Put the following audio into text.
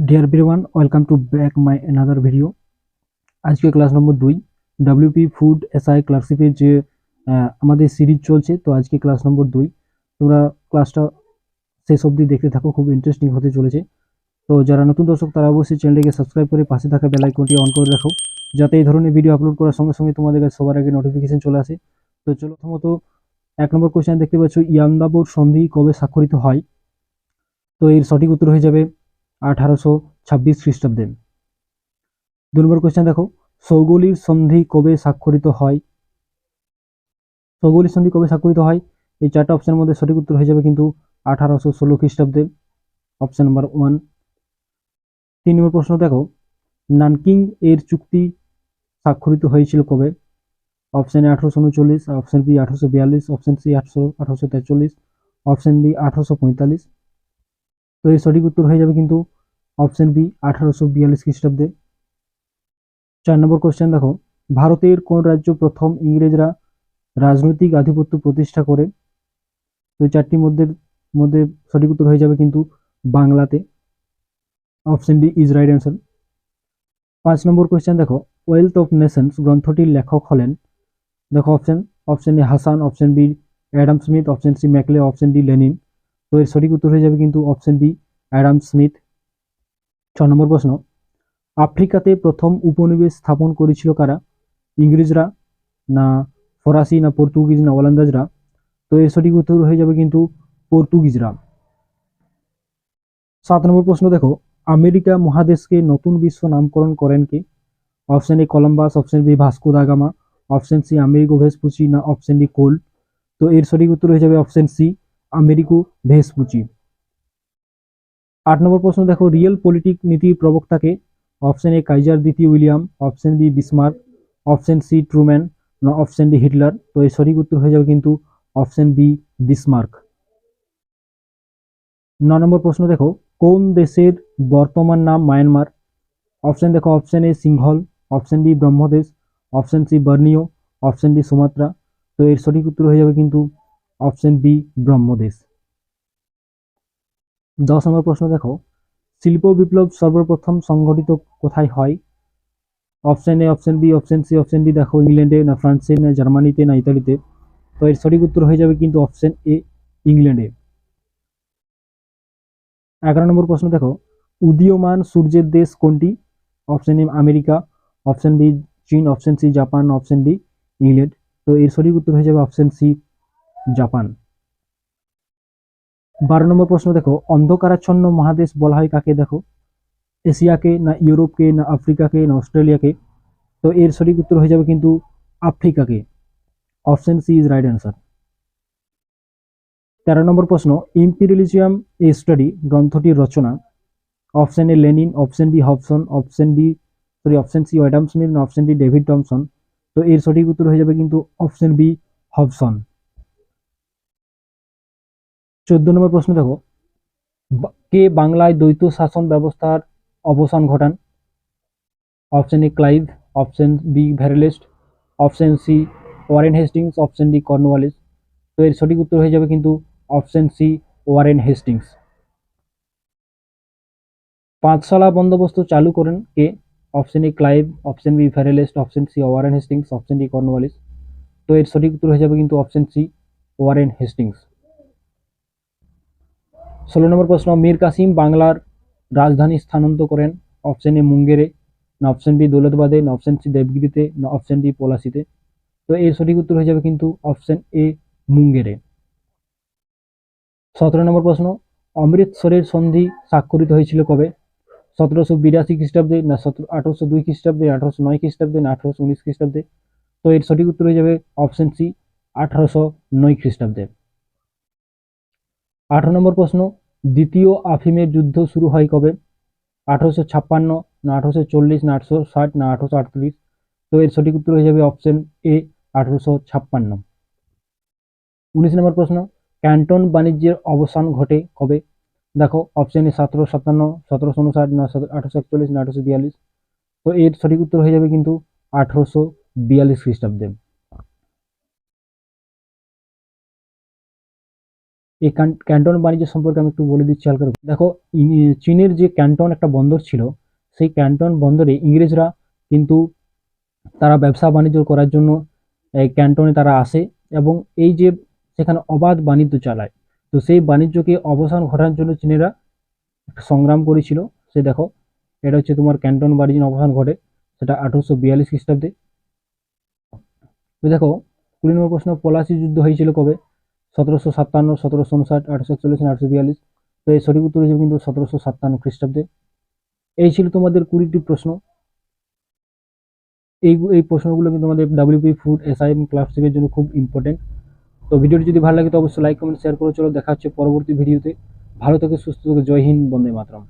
Deer everyone, welcome to back my another video. আজকে class number 2 WP food SI ক্লার্কশিপের যে আমাদের series চলছে। তো আজকে ক্লাস নম্বর 2, তোমরা ক্লাসটা শেষ অবধি দেখতে থাকো, খুব ইন্টারেস্টিং হতে চলেছে। তো যারা নতুন দর্শক তারা অবশ্যই চ্যানেলটিকে সাবস্ক্রাইব করে পাশে থাকা বেল আইকনটি অন করে রাখো, যাতে এই ধরনের ভিডিও আপলোড করার সঙ্গে সঙ্গে তোমাদের কাছে সবার আগে নোটিফিকেশন চলে আসে। তো চলো, প্রথমত 1 নম্বর কোশ্চেন দেখতে পাচ্ছ, ইয়ান্দাবুর সন্ধি কবে স্বাক্ষরিত হয়? তো এর সঠিক উত্তর হয়ে যাবে 1826 খ্রিস্টাব্দে। 2 নম্বর কোশ্চেন দেখো, সৌগলির সন্ধি কবে স্বাক্ষরিত হয়? সৌগলির সন্ধি কবে স্বাক্ষরিত হয়? এই 4টা অপশনের মধ্যে সঠিক উত্তর হয়ে যাবে কিন্তু 1816 খ্রিস্টাব্দে, অপশন নাম্বার 1। 3 নম্বর প্রশ্ন দেখো, নানকিং এর চুক্তি স্বাক্ষরিত হয়েছিল কবে? Option A 1839, option B 1842, option C 1843, option D 1845। তো এর সঠিক উত্তর হয়ে যাবে কিন্তু অপশন বি 1842 খ্রিস্টাব্দে। 4 নম্বর কোশ্চেন দেখো, ভারতের কোন রাজ্য প্রথম ইংরেজরা রাজনৈতিক আধিপত্য প্রতিষ্ঠা করে? তো 4টির মধ্যে মধ্যে সঠিক উত্তর হয়ে যাবে কিন্তু বাংলাতে, option D is right answer. 5 number question দেখো, ওয়েলথ অফ নেশনস গ্রন্থটির লেখক হলেন? দেখো option A Hasan, option B Adam Smith, option C Macaulay, option D Lenin. তো এর সঠিক উত্তর হয়ে যাবে কিন্তু option B Adam Smith. 6 number প্রশ্ন, আফ্রিকাতে প্রথম উপনিবেশ স্থাপন করেছিল কারা? ইংরেজরা, না ফরাসি, না পর্তুগিজ, না ওলন্দাজরা? তো এর সঠিক উত্তর হয়ে যাবে কিন্তু পর্তুগিজরা। 7 নম্বর প্রশ্ন দেখো, আমেরিকা মহাদেশকে নতুন বিশ্ব নামকরণ করেন কে? Option A Columbus, option B Vasco da Gama, option C Amerigo Vespucci, না অপশন ডি কোল? তো এর সঠিক উত্তর হয়ে যাবে option C Amerigo Vespucci. 8 number প্রশ্ন দেখো, রিয়েল পলিটিক নীতির প্রবক্তাকে? অপশন এ কাইজার দ্বিতীয় William, option B Bismarck, option C Truman, না অপশন ডি হিটলার? তো এর সঠিক উত্তর হয়ে যাবে কিন্তু অপশন বি বিসমার্ক। 9 নম্বর প্রশ্ন দেখো, কোন দেশের বর্তমান নাম মায়ানমার? অপশন দেখো, option A Sinhala, option B Brahmadesh, option C Borneo, option D Sumatra? তো এর সঠিক উত্তর হয়ে যাবে কিন্তু অপশন বি ব্রহ্মদেশ। 10 নম্বর প্রশ্ন দেখো, শিল্প বিপ্লব সর্বপ্রথম সংঘটিত কোথায় হয়? Option A, option B, option C, option D দেখো ইংল্যান্ডে, না ফ্রান্সে, না জার্মানিতে, না ইতালিতে? তো এর সঠিক উত্তর হয়ে যাবে কিন্তু অপশন এ ইংল্যান্ডে। 11 নম্বর প্রশ্ন দেখো, উদীয়মান সূর্যের দেশ কোনটি? Option A America, option B চীন, option C Japan, option D England? তো এর সঠিক উত্তর হয়ে যাবে অপশন সি জাপান। 12 নম্বর প্রশ্ন দেখো, অন্ধকারাচ্ছন্ন মহাদেশ বলা হয় কাকে? দেখো এশিয়াকে, না ইউরোপকে, না আফ্রিকাকে, না অস্ট্রেলিয়াকে? তো এর সঠিক উত্তর হয়ে যাবে কিন্তু আফ্রিকাকে, option C is right answer. 13 number প্রশ্ন, ইম্পিরিয়ালিজম এ স্টাডি গ্রন্থটির রচনা? Option A Lenin, option B Hobson, option C Adam Smith, না অপশন ডি ডেভিড টমসন? তো এর সঠিক উত্তর হয়ে যাবে কিন্তু অপশন বি হবসন। 14 নম্বর প্রশ্ন দেখো, কে বাংলায় দ্বৈত শাসন ব্যবস্থার অবসান ঘটান? Option A Clive, option B Verelst, option C Warren Hastings, option D Cornwallis? তো এর সঠিক উত্তর হয়ে যাবে কিন্তু অপশন সি ওয়ারেন হেস্টিংস। পাঁচশালা বন্দোবস্ত চালু করেন কে? Option A Clive, option B Verelst, option C Warren Hastings, option D Cornwallis? তো এর সঠিক উত্তর হয়ে যাবে কিন্তু option C Warren Hastings. 16 number প্রশ্ন, মীর কাসিম বাংলার রাজধানী স্থানান্তর করেন? অপশন এ মুঙ্গেরে, না অপশন বি দৌলতবাদে, না অপশন সি দেবগিরিতে, না অপশন ডি পলাশিতে? তো এর সঠিক উত্তর হয়ে যাবে কিন্তু অপশন এ মুঙ্গেরে। 17 নম্বর প্রশ্ন, অমৃতসরের সন্ধি স্বাক্ষরিত হয়েছিল কবে? 1782 খ্রিস্টাব্দে, না 1802 খ্রিস্টাব্দে, 1809 খ্রিস্টাব্দে, না 1819 খ্রিস্টাব্দে? তো এর সঠিক উত্তর হয়ে যাবে অপশন সি 1809 খ্রিস্টাব্দে। 18 নম্বর প্রশ্ন, দ্বিতীয় আফিমের যুদ্ধ শুরু হয় কবে? 1856, না 1840, না 1860, না 1838? তো এর সঠিক উত্তর হয়ে যাবে অপশন এ 1856। 19 নম্বর প্রশ্ন, ক্যান্টন বাণিজ্যের অবসান ঘটে কবে? দেখো অপশন এ 1757, 1759, না 1841, না 1842? তো এর সঠিক উত্তর হয়ে যাবে কিন্তু 1842 খ্রিস্টাব্দে। এই ক্যান্টন বাণিজ্য সম্পর্কে আমি একটু বলে দিচ্ছি হালকা করে। দেখো, চীনের যে ক্যান্টন একটা বন্দর ছিল, সেই ক্যান্টন বন্দরে ইংরেজরা কিন্তু তারা ব্যবসা বাণিজ্য করার জন্য এই ক্যান্টনে তারা আসে এবং এই যে সেখানে অবাধ বাণিজ্য চালায়। তো সেই বাণিজ্যকে অবসান ঘটানোর জন্য চীনেরা একটা সংগ্রাম করেছিল। সে দেখো, এটা হচ্ছে তোমার ক্যান্টন বাণিজ্য অবসান ঘটে, সেটা 1842 খ্রিস্টাব্দে। তো দেখো 20 নম্বর প্রশ্ন, পলাশি যুদ্ধ হয়েছিল কবে? 1757, 1759, 1841, 1842। তো এই সঠিক উত্তর হিসেবে কিন্তু 1757 খ্রিস্টাব্দে। এই ছিল তোমাদের 20টি প্রশ্ন। এই প্রশ্নগুলো কিন্তু আমাদের ডাব্লিউপি ফুড এসআই এবং ক্লাসিকের জন্য খুব ইম্পর্টেন্ট। তো ভিডিওটি যদি ভালো লাগে তো অবশ্যই লাইক কমেন্ট শেয়ার করে চলো, দেখা হচ্ছে পরবর্তী ভিডিওতে। ভালো থেকে সুস্থ থেকে, জয় হিন্দ, বন্দে মাতরম।